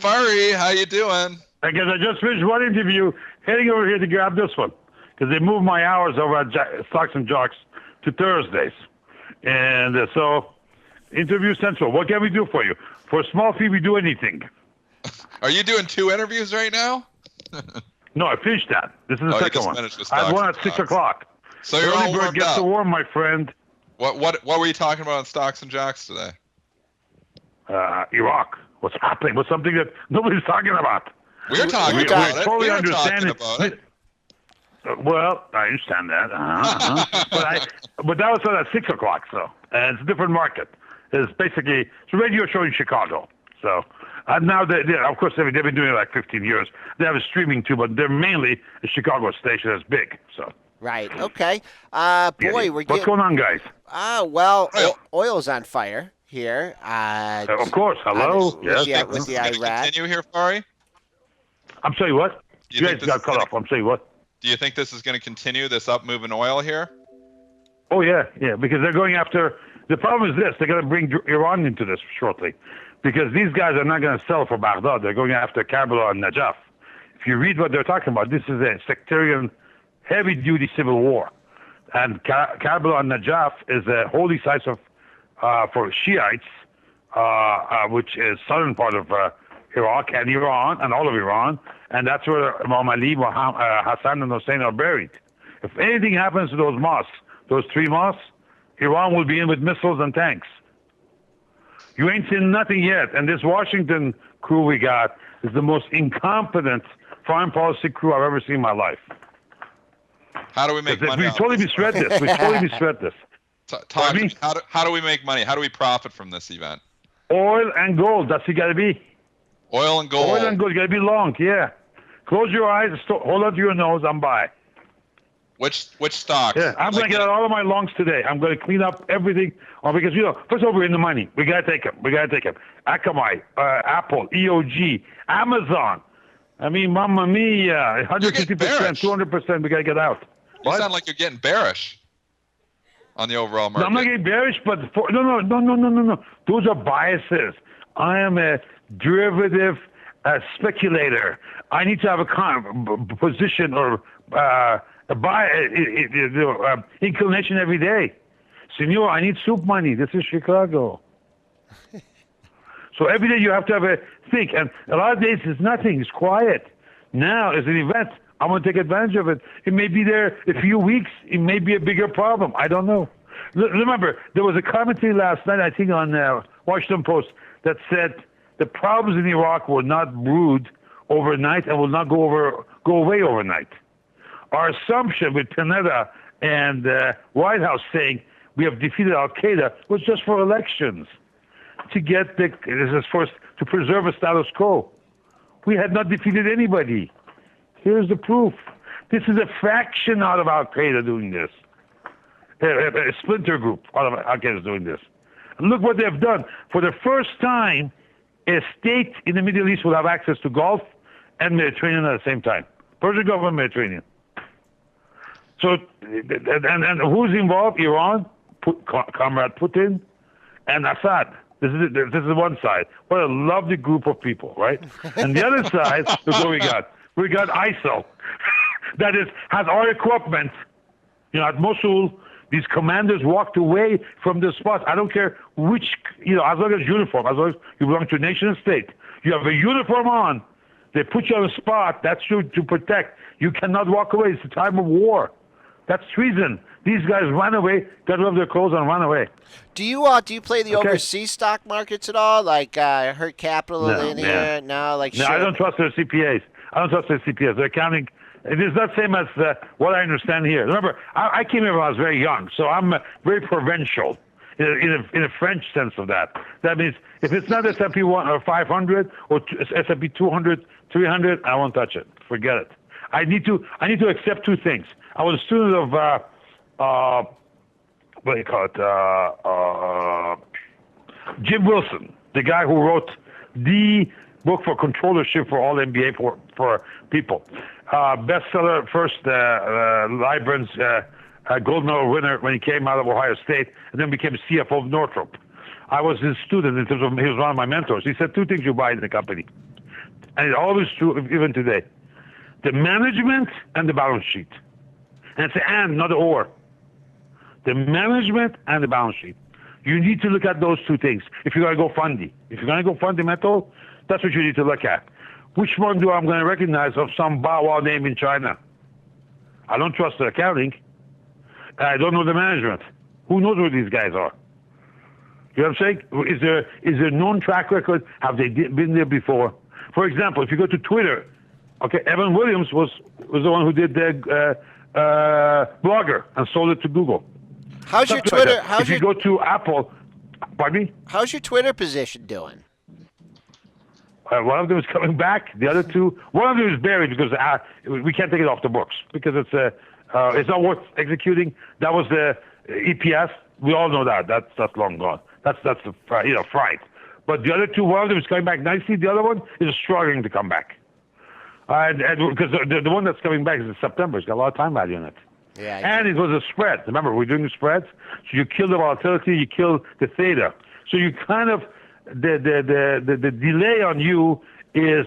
Fari, how you doing? Because I just finished one interview, heading over here to grab this one. Because they moved my hours over at Stocks and Jocks to Thursdays. And so, Interview Central, what can we do for you? For a small fee, we do anything. Are you doing 2 interviews right now? No, I finished that. This is the second one. I had one at 6 o'clock. So you're all warmed gets up. to warm, my friend. What were you talking about on Stocks and Jocks today? Iraq. What's happening? What's something that nobody's talking about? We're talking about it. Totally We're understand talking about it. Well, I understand that. But that was at 6 o'clock, so. And it's a different market. It's basically a radio show in Chicago. So now, of course, they've been doing it like 15 years. They have a streaming too, but they're mainly a Chicago station that's big. So. Right. Okay. Boy, what's going on, guys? Well, oil's on fire here. Of course. Hello. Yes. With the Iraq. Continue here, Fari? I'm sorry, what? You guys got cut off. I'm sorry, what? Do you think this is going to continue, this up move in oil here? Oh, yeah, because they're going after... The problem is this. They're going to bring Iran into this shortly because these guys are not going to sell for Baghdad. They're going after Karbala and Najaf. If you read what they're talking about, this is a sectarian, heavy-duty civil war. And Karbala and Najaf is a holy site for Shiites, which is southern part of Iraq and Iran and all of Iran. And that's where Imam Ali, Hassan, and Hussein are buried. If anything happens to those mosques, those 3 mosques, Iran will be in with missiles and tanks. You ain't seen nothing yet. And this Washington crew we got is the most incompetent foreign policy crew I've ever seen in my life. How do we make money? We totally misread this. How do we make money? How do we profit from this event? Oil and gold. That's what you got to be. Oil and gold. Oil and gold. You got to be long, yeah. Close your eyes. Hold on to your nose. I'm by. Which stocks? Yeah, I'm going to get out all of my longs today. I'm going to clean up everything. Because, first of all, we're in the money. We got to take them. Akamai, Apple, EOG, Amazon. I mean, mamma mia, 150%, 200%, we got to get out. You sound like you're getting bearish on the overall market. No, I'm not getting bearish, but no. Those are biases. I am a derivative speculator. I need to have a position or inclination every day. Senor, I need soup money. This is Chicago. So every day you have to have a think. And a lot of days it's nothing. It's quiet. Now, as an event, I'm going to take advantage of it. It may be there a few weeks. It may be a bigger problem. I don't know. Remember, there was a commentary last night, I think, on Washington Post that said the problems in Iraq were not brewed overnight and will not go away overnight. Our assumption with Pineda and White House saying we have defeated Al-Qaeda was just for elections to get to preserve a status quo. We had not defeated anybody. Here's the proof. This is a fraction out of Al-Qaeda doing this. A splinter group out of Al-Qaeda is doing this. And look what they've done. For the first time, a state in the Middle East will have access to Gulf and Mediterranean at the same time. Persian Gulf and Mediterranean. So, and who's involved? Iran, Comrade Putin, and Assad. This is one side. What a lovely group of people, right? And the other side, look what we got. We got ISIL. That has our equipment. At Mosul, these commanders walked away from the spot. I don't care which, as long as uniform, as long as you belong to a nation state, you have a uniform on. They put you on a spot. That's you to protect. You cannot walk away. It's a time of war. That's treason. These guys run away, got rid of their clothes and run away. Do you play the overseas stock markets at all? Like I heard Capital in here. No, I don't trust their CPAs. They're accounting. It is not the same as what I understand here. Remember, I came here when I was very young, so I'm very provincial in a French sense of that. That means if it's not S&P 500 or S&P 200, 300, I won't touch it. Forget it. I need to accept 2 things. I was a student of what do you call it? Jim Wilson, the guy who wrote the book for controllership for all MBA for people. Bestseller, first Libran's gold medal winner when he came out of Ohio State, and then became CFO of Northrop. I was his student in terms of he was one of my mentors. He said 2 things you buy in the company: and it's always true even today. The management and the balance sheet. And it's an and, not an or. The management and the balance sheet. You need to look at those two things. If you're going to go fundy. If you're going to go fundamental, that's what you need to look at. Which one do I'm going to recognize of some Bow Wow name in China? I don't trust the accounting. I don't know the management. Who knows who these guys are? You know what I'm saying? Is there known track record? Have they been there before? For example, if you go to Twitter, okay, Evan Williams was the one who did the Blogger and sold it to Google. How's your Twitter? If you go to Apple, pardon me? How's your Twitter position doing? One of them is coming back. The other two, one of them is buried because we can't take it off the books because it's not worth executing. That was the EPS. We all know that. That's long gone. That's the fright. But the other two, one of them is coming back nicely. The other one is struggling to come back. And because the one that's coming back is in September. It's got a lot of time value in it. Yeah. And it was a spread. Remember, we're doing the spreads. So you kill the volatility, you kill the theta. So you kind of the delay on you is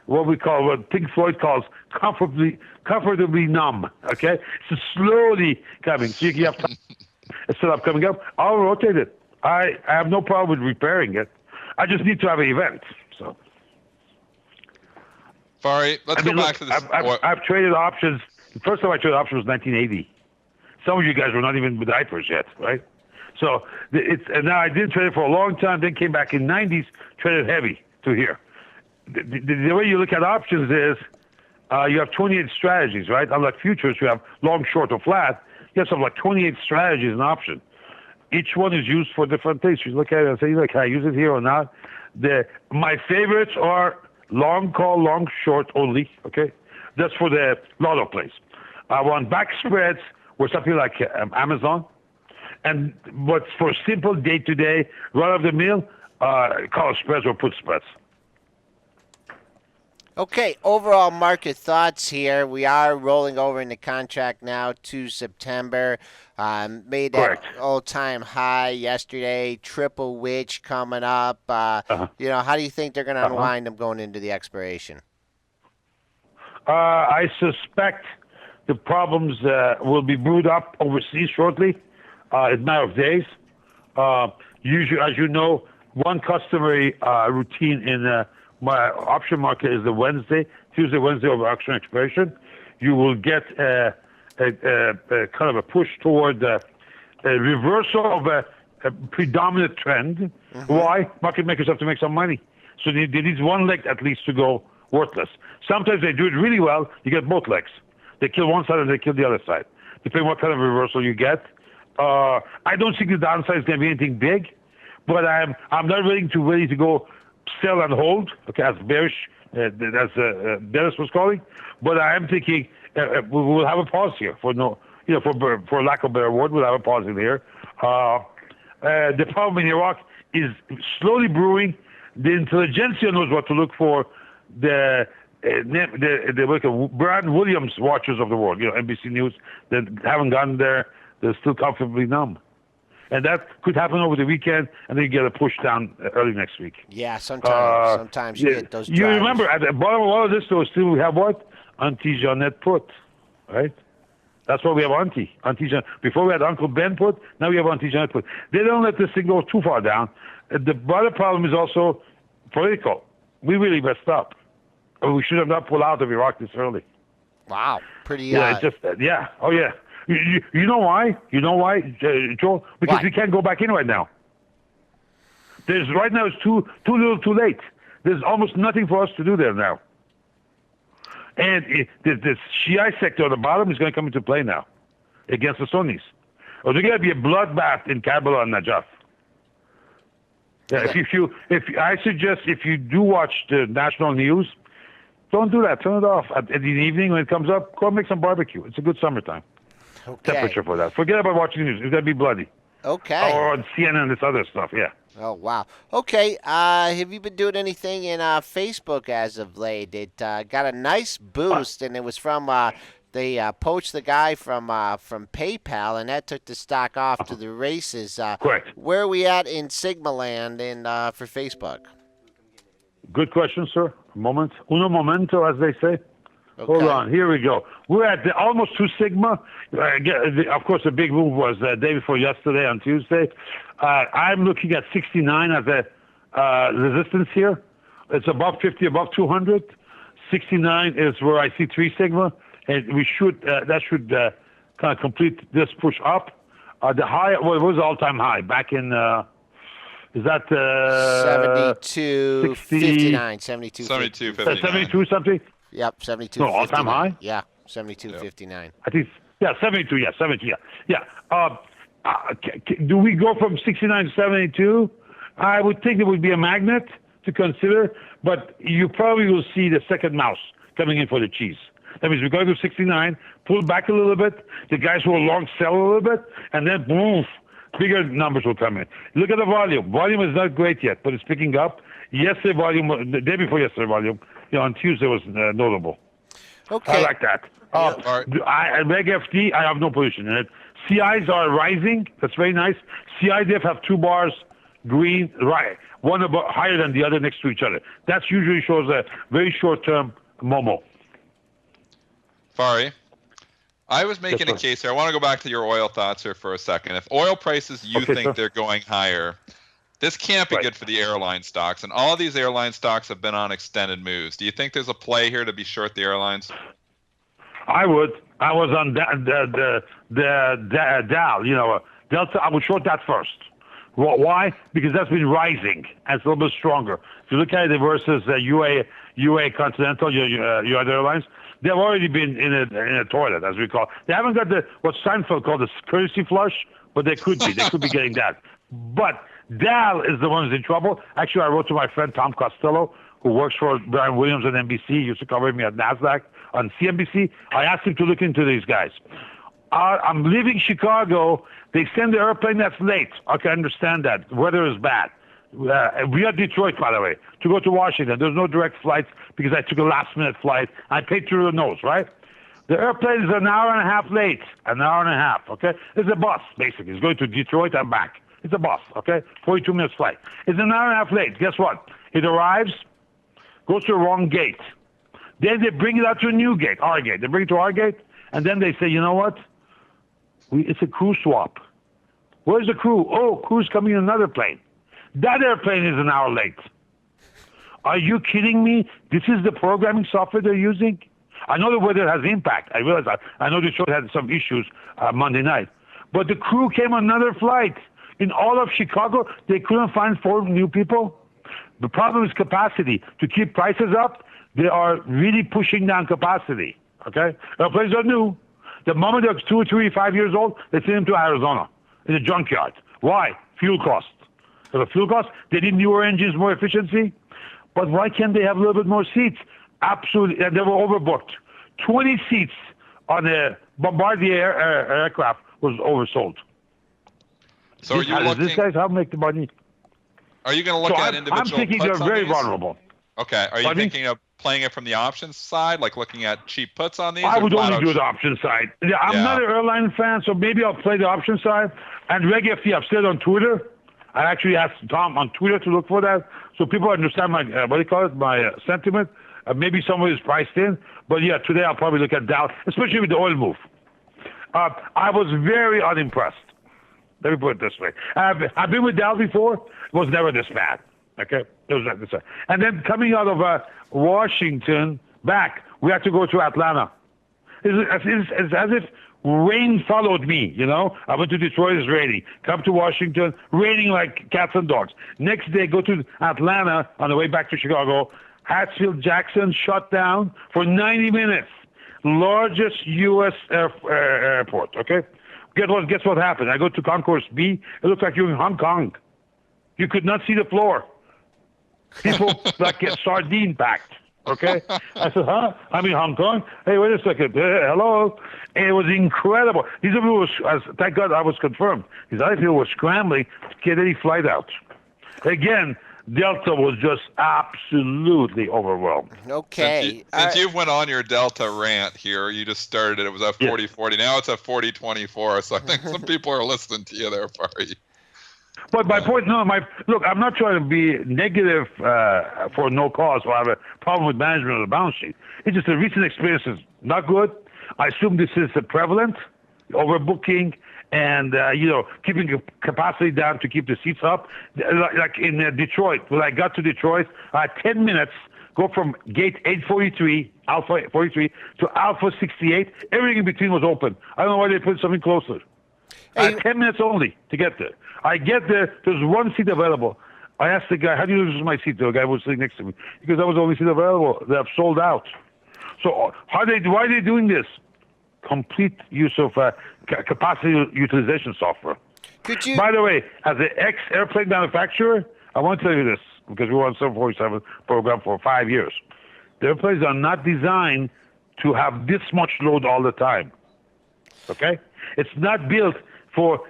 what Pink Floyd calls comfortably numb. Okay, so slowly coming. So you have time instead of coming up. I'll rotate it. I have no problem with repairing it. I just need to have an event. So. Fari, let's go back to this. I've traded options. The first time I traded options was 1980. Some of you guys were not even with diapers yet, right? So and now I did trade it for a long time, then came back in 90s, traded heavy to here. The way you look at options is you have 28 strategies, right? Unlike futures, you have long, short, or flat. You have something like 28 strategies in option. Each one is used for different things. You look at it and say, can I use it here or not? My favorites are long call, long short only, okay? That's for the lotto plays. I want back spreads or something like Amazon. And what's for simple day-to-day, run-of-the-mill, call spreads or put spreads. Okay, overall market thoughts here. We are rolling over into contract now to September. Made that all-time high yesterday. Triple witch coming up. How do you think they're going to unwind them going into the expiration? I suspect the problems will be brewed up overseas shortly. It's a matter of days. Usually, as you know, one customary routine in my option market is the Tuesday, Wednesday of auction expiration. You will get a kind of a push toward a reversal of a predominant trend. Mm-hmm. Why? Market makers have to make some money. So they need one leg at least to go worthless. Sometimes they do it really well. You get both legs. They kill one side and they kill the other side, depending what kind of reversal you get. I don't think the downside is going to be anything big, but I'm not ready to go sell and hold. Okay, as bearish as Dennis was calling, but I am thinking we'll have a pause here for lack of a better word, we'll have a pause in here. The problem in Iraq is slowly brewing. The intelligentsia knows what to look for. The Brad Williams watchers of the world, NBC News, that haven't gotten there, they're still comfortably numb. And that could happen over the weekend, and then you get a push down early next week. Yeah, sometimes you get those drivers. You remember, at the bottom of all of this, though, still we have what? Auntie Jeanette put, right? That's why we have Auntie Jeanette. Before we had Uncle Ben put, now we have Auntie Jeanette put. They don't let this thing go too far down. The other problem is also political. We really messed up. We should have not pulled out of Iraq this early. Wow, pretty. Yeah, Oh yeah. You know why? Joel? Because Why? we can't go back in right now. Right now it's too little, too late. There's almost nothing for us to do there now. And the Shiite sector on the bottom is going to come into play now against the Sunnis. Or there's going to be a bloodbath in Karbala and Najaf. Yeah, I suggest if you do watch the national news, don't do that. Turn it off at the evening when it comes up. Go and make some barbecue. It's a good summertime temperature for that. Forget about watching the news. It's going to be bloody. Okay. Or on CNN and this other stuff, yeah. Oh, wow. Okay. Have you been doing anything in Facebook as of late? It got a nice boost, and it was from they poached the guy from PayPal, and that took the stock off to the races. Correct. Where are we at in Sigma land for Facebook? Good question, sir. Moment. Uno momento, as they say. Okay. Hold on. Here we go. We're at almost 2 sigma. Of course, the big move was the day before yesterday on Tuesday. I'm looking at 69 as a resistance here. It's above 50, above 200. 69 is where I see 3 sigma, and that should kind of complete this push up. The high, well, it was all-time high back in. Is that 72.59, 72.59. 72 something? Yep, 72.59. No, all-time high? Yeah, 72.59. I think, 72, yeah, 72, yeah. Do we go from 69 to 72? I would think it would be a magnet to consider, but you probably will see the second mouse coming in for the cheese. That means we're going to 69, pull back a little bit, the guys will long sell a little bit, and then boom, bigger numbers will come in. Look at the volume. Volume is not great yet, but it's picking up. Yesterday volume, the day before yesterday volume, on Tuesday was notable. Okay. I like that. Reg FD, I have no position in it. CIs are rising. That's very nice. CI diff have 2 bars, green, right, one higher than the other next to each other. That usually shows a very short-term Momo. Fari, I was making a case here. I want to go back to your oil thoughts here for a second. If oil prices think they're going higher, this can't be good for the airline stocks. And all of these airline stocks have been on extended moves. Do you think there's a play here to be short the airlines? I would. I was on the Dow, Delta. I would short that first. Why? Because that's been rising and it's a little bit stronger. If you look at it versus UA Continental, your other airlines, they've already been in a toilet, as we call it. They haven't got what Seinfeld called the courtesy flush, but they could be. They could be getting that. But Dow is the one who's in trouble. Actually, I wrote to my friend Tom Costello, who works for Brian Williams at NBC. He used to cover me at NASDAQ on CNBC. I asked him to look into these guys. I'm leaving Chicago. They send the airplane that's late. Okay, I understand that. Weather is bad. We are Detroit, by the way, to go to Washington. There's no direct flights because I took a last-minute flight. I paid through the nose, right? The airplane is an hour and a half late. An hour and a half, okay? It's a bus, basically. It's going to Detroit and back. It's a bus, okay? 42 minutes flight. It's an hour and a half late. Guess what? It arrives, goes to the wrong gate. Then they bring it out to a new gate, our gate. They bring it to our gate, and then they say, you know what? It's a crew swap. Where's the crew? Oh, crew's coming in another plane. That airplane is an hour late. Are you kidding me? This is the programming software they're using? I know the weather has impact. I realize that. I know the show had some issues Monday night. But the crew came on another flight. In all of Chicago, they couldn't find 4 new people. The problem is capacity. To keep prices up, they are really pushing down capacity. Okay? Airplanes are new. The moment they're 2, 3, 5 years old, they send them to Arizona in a junkyard. Why? Fuel cost. For the fuel cost, they need newer engines, more efficiency. But why can't they have a little bit more seats? Absolutely. And they were overbooked. 20 seats on a Bombardier aircraft was oversold. So are you looking? These guys, how make the money? Are you going to look at individual? I'm thinking they're very vulnerable. Okay. Are you thinking of playing it from the options side, like looking at cheap puts on these? I would only do the option side. I'm not an airline fan, so maybe I'll play the option side. And Reg FD, I've said on Twitter. I actually asked Tom on Twitter to look for that, so people understand my my sentiment. Maybe somebody is priced in, but yeah, today I'll probably look at Dow, especially with the oil move. I was very unimpressed. Let me put it this way: I've been with Dow before. It was never this bad. Okay, it was not this bad. And then coming out of Washington back, we had to go to Atlanta. It's as if rain followed me, I went to Detroit, it's raining. Come to Washington, raining like cats and dogs. Next day, go to Atlanta on the way back to Chicago. Hatfield-Jackson shut down for 90 minutes. Largest U.S. airport, okay? Guess what happened? I go to Concourse B. It looked like you're in Hong Kong. You could not see the floor. People like get sardine packed. Okay? I said, huh? I'm in Hong Kong? Hey, wait a second. Hello? And it was incredible. These people thank God I was confirmed. These other people were scrambling to get any flight out. Again, Delta was just absolutely overwhelmed. Okay. Since you went on your Delta rant here, you just started it. It was at 40-40. Now it's at 40-24. So I think some people are listening to you there, Fari. But my point, no, look, I'm not trying to be negative for no cause or have a problem with management of the balance sheet. It's just the recent experience is not good. I assume this is prevalent, overbooking, and keeping capacity down to keep the seats up. Like in Detroit, when I got to Detroit, I had 10 minutes go from gate 843, Alpha 43, to Alpha 68. Everything in between was open. I don't know why they put something closer. I had 10 minutes only to get there. I get there, there's one seat available. I asked the guy, how do you know this is my seat? The guy was sitting next to me. Because that was the only seat available. They have sold out. So why are they doing this? Complete use of capacity utilization software. Could you? By the way, as an ex-airplane manufacturer, I want to tell you this, because we were on 747 program for 5 years. The airplanes are not designed to have this much load all the time. Okay? It's not built for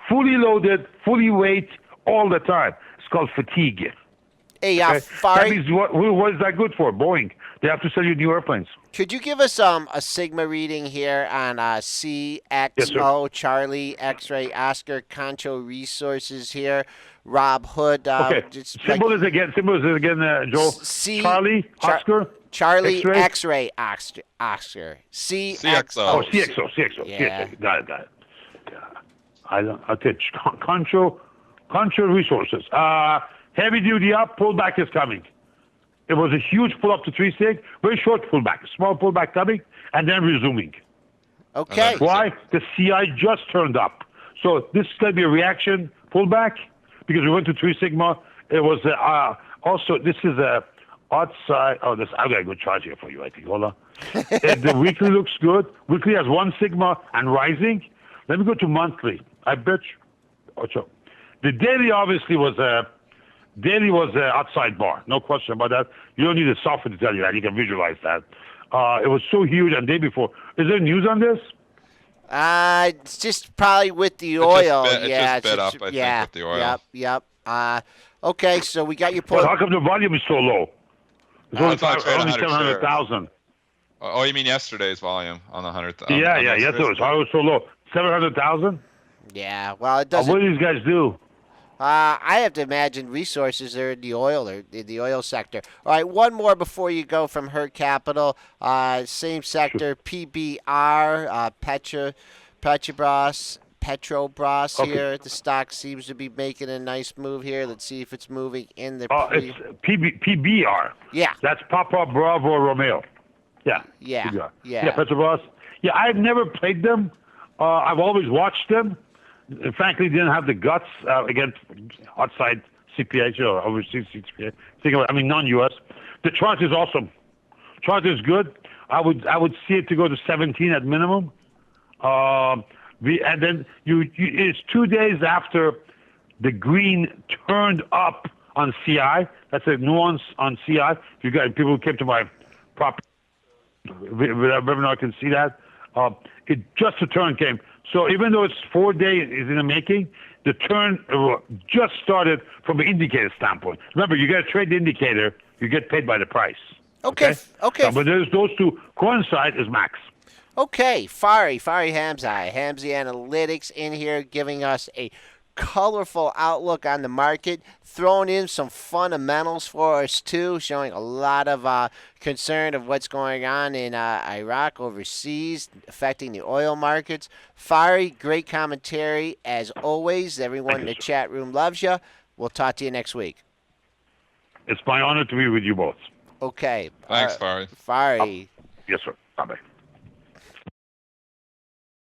fully loaded, fully weight all the time. It's called fatigue. Hey, Okay? Fari, That means what is that good for? Boeing. They have to sell you new airplanes. could you give us a Sigma reading here on CXO, Charlie, X-Ray, Oscar, Concho Resources here, Rob Hood. Okay. Symbol is again, Joel. Charlie, Oscar. Charlie, X-ray, Oscar. CXO. CXO. Oh, CXO. Yeah. Got it. Yeah. I'll take Concho Resources. Heavy duty up, pullback is coming. It was a huge pull up to 3 sig, very short pullback, small pullback coming, and then resuming. Okay. Why? The CI just turned up. So this is going to be a reaction pullback because we went to 3 sigma. It was also, this is a outside. Oh, this, I got a good chart here for you, I think. Hold on. The weekly looks good. Weekly has 1 sigma and rising. Let me go to monthly. I bet you. The daily obviously was outside bar. No question about that. You don't need a software to tell you that. You can visualize that. It was so huge on the day before. Is there news on this? It's just probably with the oil. It just bid up, I think, with the oil. Yep. Okay, so we got your Well, point. how come the volume is so low? It's only, it's not trade only 100 700,000. Oh, you mean yesterday's volume on the 100,000? Yeah. Yes, it was. How it was so low? 700,000? Yeah, well, it doesn't. What do these guys do? I have to imagine resources are in the oil or in the oil sector. All right, one more before you go from Her Capital. Same sector, PBR, Petrobras Okay. here. The stock seems to be making a nice move here. Let's see if it's moving in the. It's PBR. Yeah. That's Papa Bravo Romeo. Yeah. Yeah. PBR. Yeah. Petrobras. Yeah, I've never played them. I've always watched them. Frankly, didn't have the guts against outside CPH or overseas CPH. Non-US. The chart is awesome. Chart is good. I would see it to go to 17 at minimum. And then it's 2 days after the green turned up on CI. That's a nuance on CI. You got people who came to my property webinar can see that. It just a turn came. So even though it's 4 days is in the making, the turn just started from an indicator standpoint. Remember, you got to trade the indicator. You get paid by the price. Okay. But there's those two coincide is max. Okay, Fari Hamzei, Hamzei Analytics in here giving us a colorful outlook on the market, throwing in some fundamentals for us too, showing a lot of concern of what's going on in Iraq overseas, affecting the oil markets. Fari, great commentary as always. Everyone in the chat room loves you. We'll talk to you next week. It's my honor to be with you both. Okay. Thanks, Fari. Fari. Yes, sir. Bye-bye.